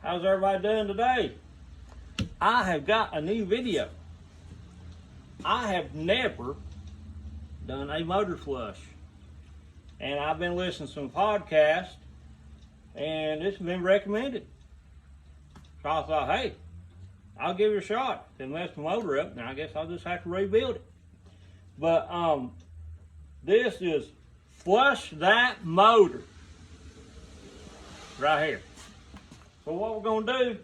How's everybody doing today? I have got a new video. I have never done a motor flush. And I've been listening to some podcasts and it's been recommended. So I thought, hey, I'll give it a shot. Then mess the motor up, and I guess I'll just have to rebuild it. But this is flush that motor right here. So what we're gonna do,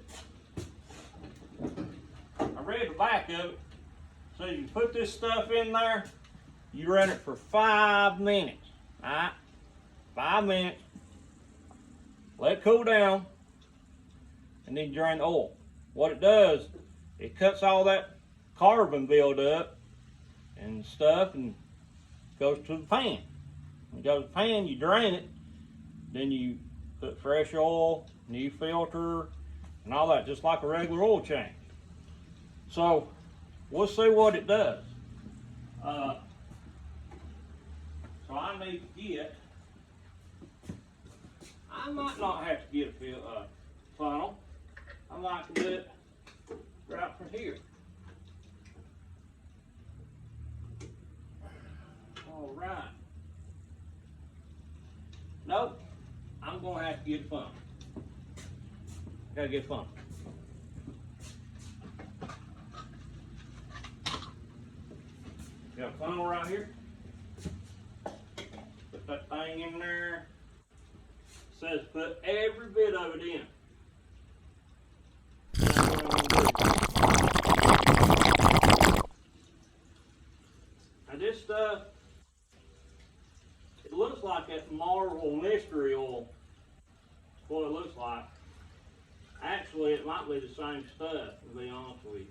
I read the back of it. So you put this stuff in there, you run it for 5 minutes. All right, 5 minutes. Let it cool down, and then drain the oil. What it does, it cuts all that carbon buildup and stuff, and goes to the pan. When it goes to the pan, you drain it, then you put fresh oil, new filter, and all that, just like a regular oil change. So we'll see what it does. So I need to get, I might not have to get a funnel. I might do it right from here. All right. Nope, I'm gonna have to get a funnel. Gotta get a funnel. Got a funnel right here. Put that thing in there. It says put every bit of it in. Now this stuff, it looks like that Marvel mystery oil. That's what it looks like. Actually, it might be the same stuff, to be honest with you.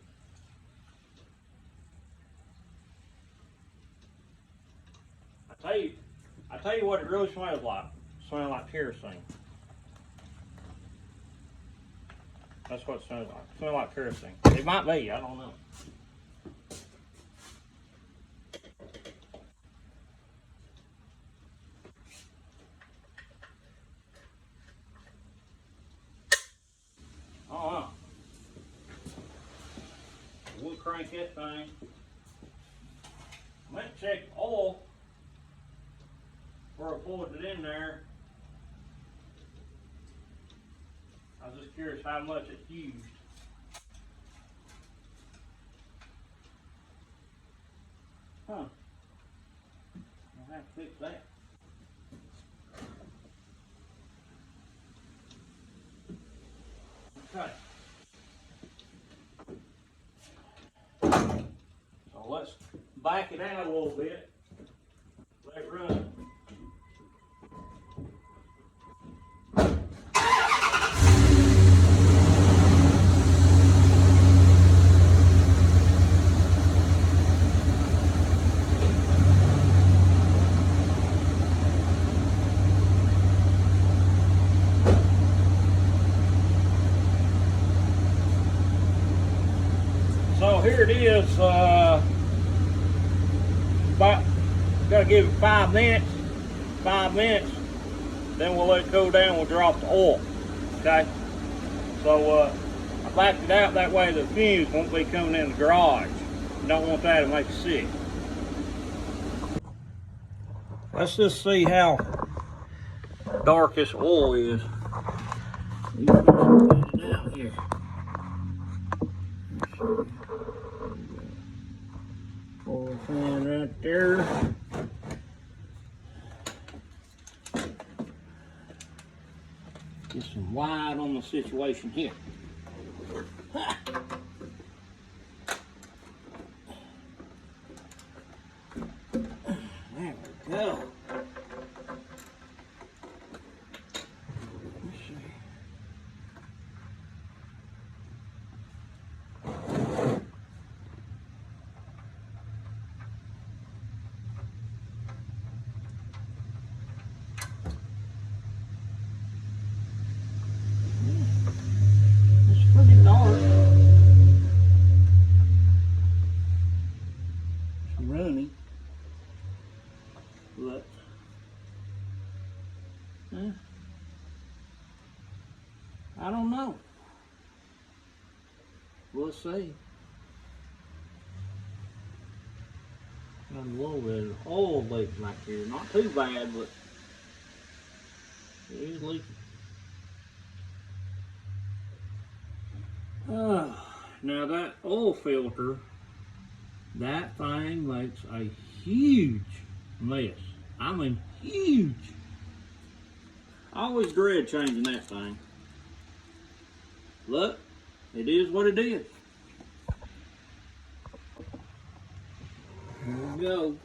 I tell you what it really smells like. It smells like kerosene. That's what it smells like. It smells like kerosene. It might be, I don't know. Oh, we'll crank that thing. I might check the oil before I poured it in there. I was just curious how much it's used. Huh. I'll have to fix that. Okay. So let's back it out a little bit. Let it run. So here it is, about, gotta give it 5 minutes, 5 minutes, then we'll let it cool down, we'll drop the oil, okay? So I backed it out, that way the fumes won't be coming in the garage. You don't want that to make you sick. Let's just see how dark this oil is. You can put it down here. Oil fan right there. Get some wide on the situation here. Ha. There we go. Let's see. It's pretty dark. It's runny. But I don't know. We'll see. Got a little bit of oil leak back here. Not too bad, but it is leaking. Now that oil filter, that thing makes a huge mess. I mean, huge. I always dread changing that thing. Look, it is what it is. Here we go.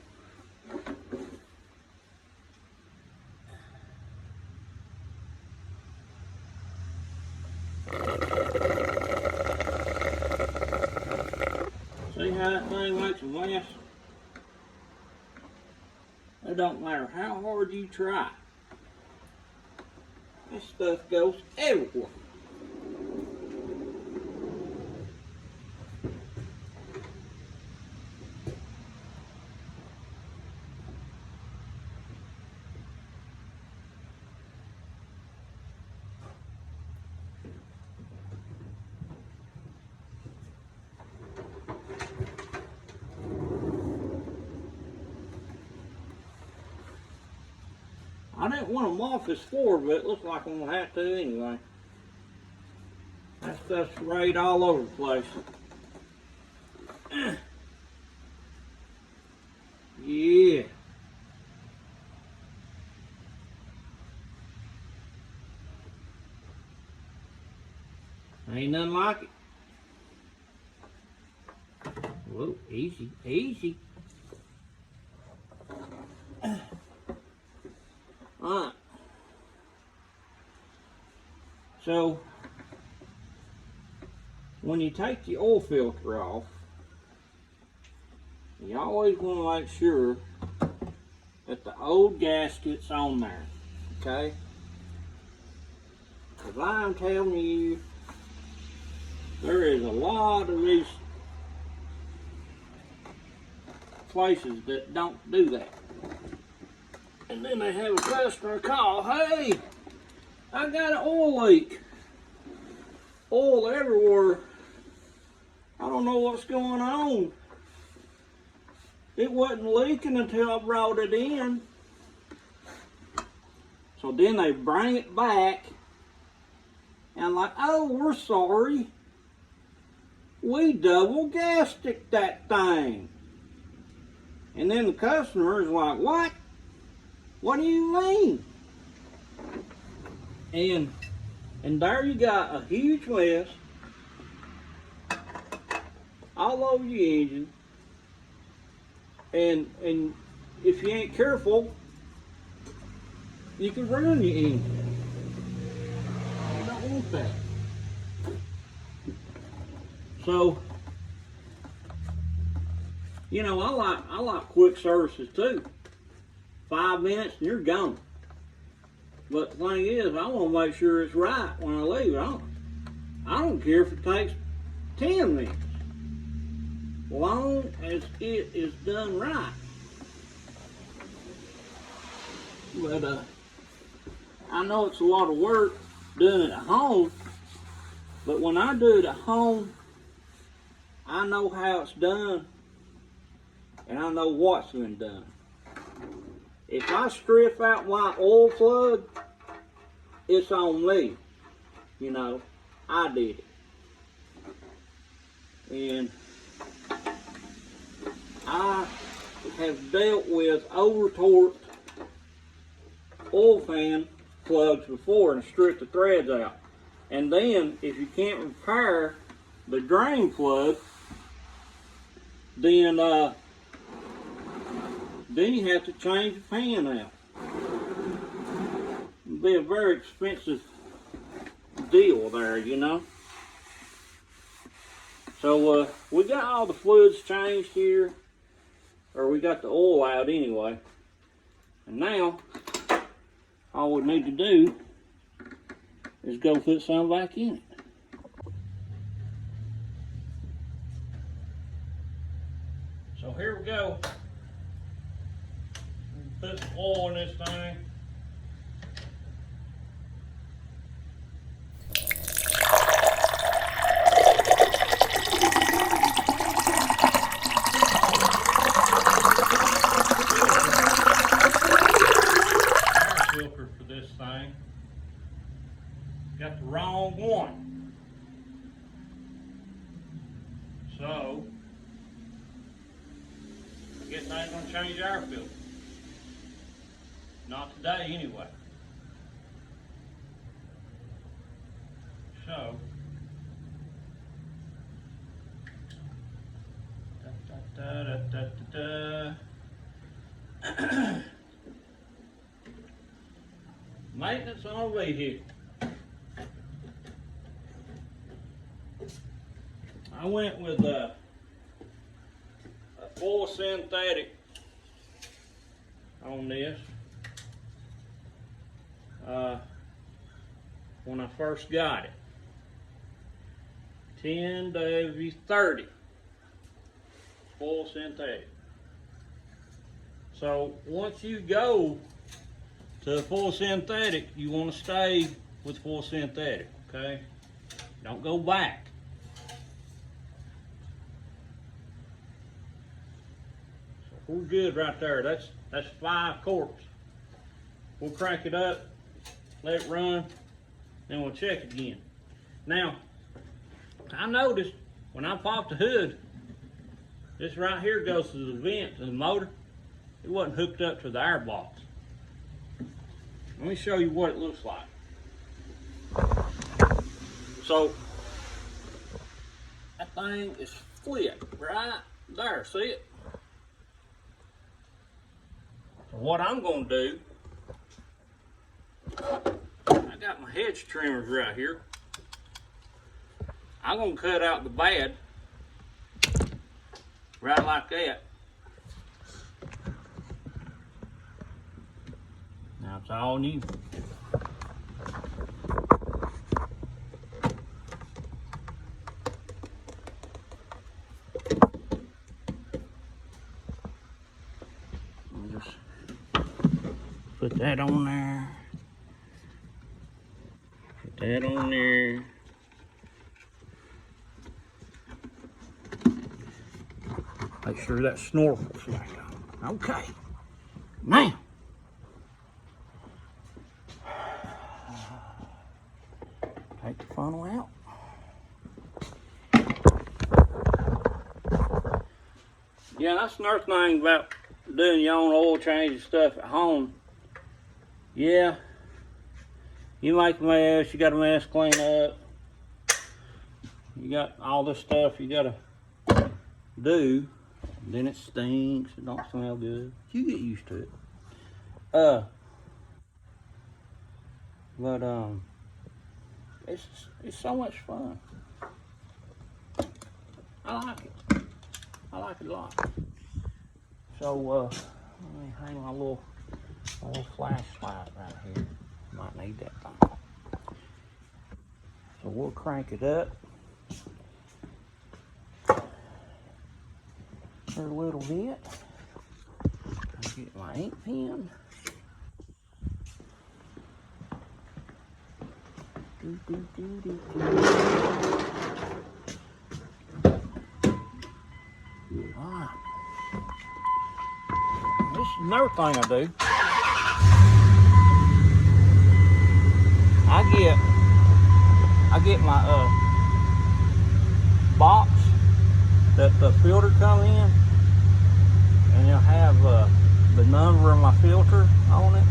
See how that thing makes a mess? It don't matter how hard you try. This stuff goes everywhere. I didn't want to mop this floor, but it looks like I'm going to have to anyway. That stuff's sprayed all over the place. Yeah. Ain't nothing like it. Whoa, easy, easy. Alright. So, when you take the oil filter off, you always want to make sure that the old gasket's on there, okay? Because I'm telling you, there is a lot of these places that don't do that. And then they have a customer call, hey, I got an oil leak. Oil everywhere. I don't know what's going on. It wasn't leaking until I brought it in. So then they bring it back. And I'm like, oh, we're sorry. We double gasket that thing. And then the customer is like, what? What do you mean? And there you got a huge mess all over your engine. And if you ain't careful, you can ruin your engine. You don't want that. So, you know, I like quick services too. 5 minutes and you're gone. But the thing is, I want to make sure it's right when I leave it on. I don't care if it takes 10 minutes. Long as it is done right. But I know it's a lot of work doing it at home. But when I do it at home, I know how it's done. And I know what's been done. If I strip out my oil plug, it's on me. You know, I did it. And I have dealt with over-torqued oil fan plugs before and stripped the threads out. And then, if you can't repair the drain plug, then you have to change the fan out. It'll be a very expensive deal there, you know. So we got all the fluids changed here, or we got the oil out anyway. And now, all we need to do is go put some back in it. So here we go. Put some oil in this thing. on one. So, I guess I ain't gonna change our filter. Not today anyway. So, maintenance on a vehicle. I went with a full synthetic on this when I first got it. 10W30 full synthetic. So once you go to full synthetic, you want to stay with full synthetic, okay? Don't go back. So we're good right there. That's 5 quarts. We'll crank it up, let it run, then we'll check again. Now, I noticed when I popped the hood, this right here goes to the vent to the motor. It wasn't hooked up to the air box. Let me show you what it looks like. So, that thing is flipped right there, see it? So what I'm gonna do, I got my hedge trimmers right here. I'm gonna cut out the bad, right like that. Now it's all new. I'll just put that on there. Put that on there. Make sure that snorkel's back on. Okay. Now, take the funnel out. Yeah, that's another thing about doing your own oil change and stuff at home. Yeah, you make a mess, you got a mess clean up. You got all this stuff you gotta do. Then it stinks, it don't smell good. You get used to it. But it's so much fun. I like it. I like it a lot. So let me hang my little flashlight right here. Might need that thing. So we'll crank it up for a little bit. I'll get my ink pen. Alright. This is another thing I do. I get my box that the filter come in, and it'll have the number of my filter on it,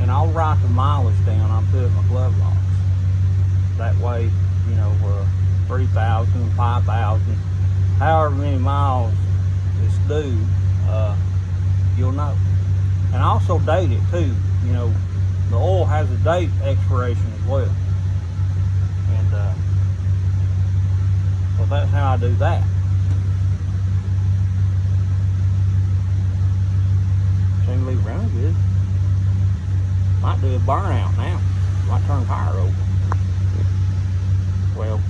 and I'll write the mileage down. I'll put it in my glove box. That way, you know, 3,000, 5,000, however many miles it's due, you'll know. And also date it too. You know, the oil has a date expiration as well. And so that's how I do that. Seems to be running good. Might do a burnout now. Might turn tire over. Well,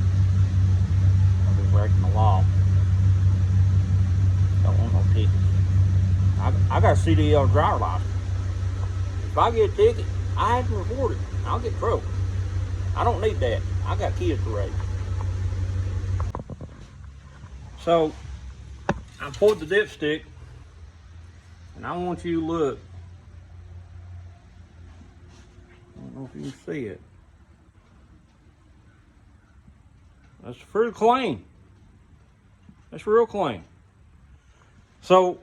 I'll be breaking the law. Don't want no tickets. I got a CDL driver license. If I get a ticket, I have to report it. I'll get trouble. I don't need that. I got kids to raise. So, I poured the dipstick, and I want you to look. I don't know if you can see it. That's pretty clean. That's real clean. So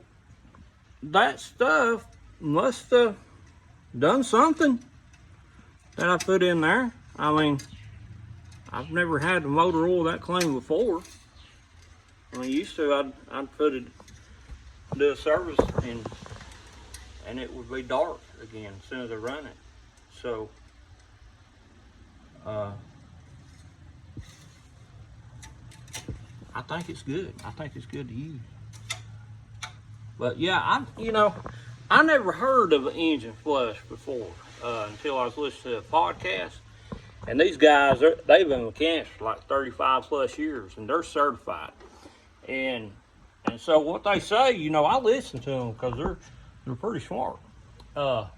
that stuff must have done something that I put in there. I mean, I've never had the motor oil that clean before. I mean, used to, I'd put it, do a service, and it would be dark again as soon as I run it. So, I think it's good. I think it's good to use. But yeah, I never heard of an engine flush before until I was listening to a podcast. And these guys, they've been mechanics for like 35 plus years, and they're certified. And so what they say, I listen to them because they're pretty smart. But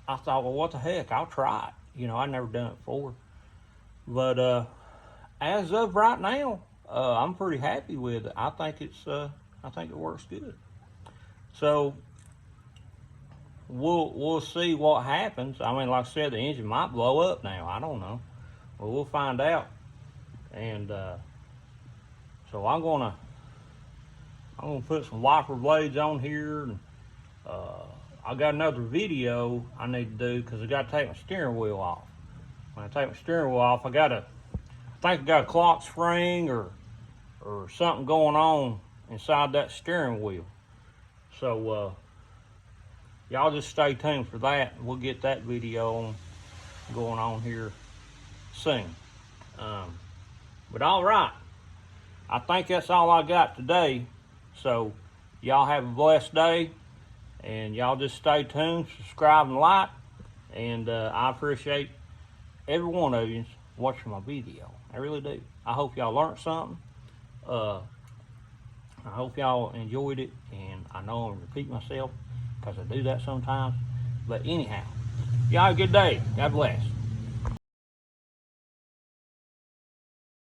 I thought, well, what the heck? I'll try it. I never done it before. But as of right now, I'm pretty happy with it. I think it works good. So we'll see what happens. I mean, like I said, the engine might blow up now. I don't know. Well, we'll find out. And so I'm gonna put some wiper blades on here. And I got another video I need to do because I got to take my steering wheel off. When I take my steering wheel off, I think I got a clock spring or something going on inside that steering wheel. So y'all just stay tuned for that. We'll get that video going on here soon. But all right, I think that's all I got today. So y'all have a blessed day, and y'all just stay tuned, subscribe and like, and I appreciate every one of you watching my video. I really do. I hope y'all learned something. I hope y'all enjoyed it, and I know I'm repeat myself because I do that sometimes. But anyhow, y'all have a good day. God bless.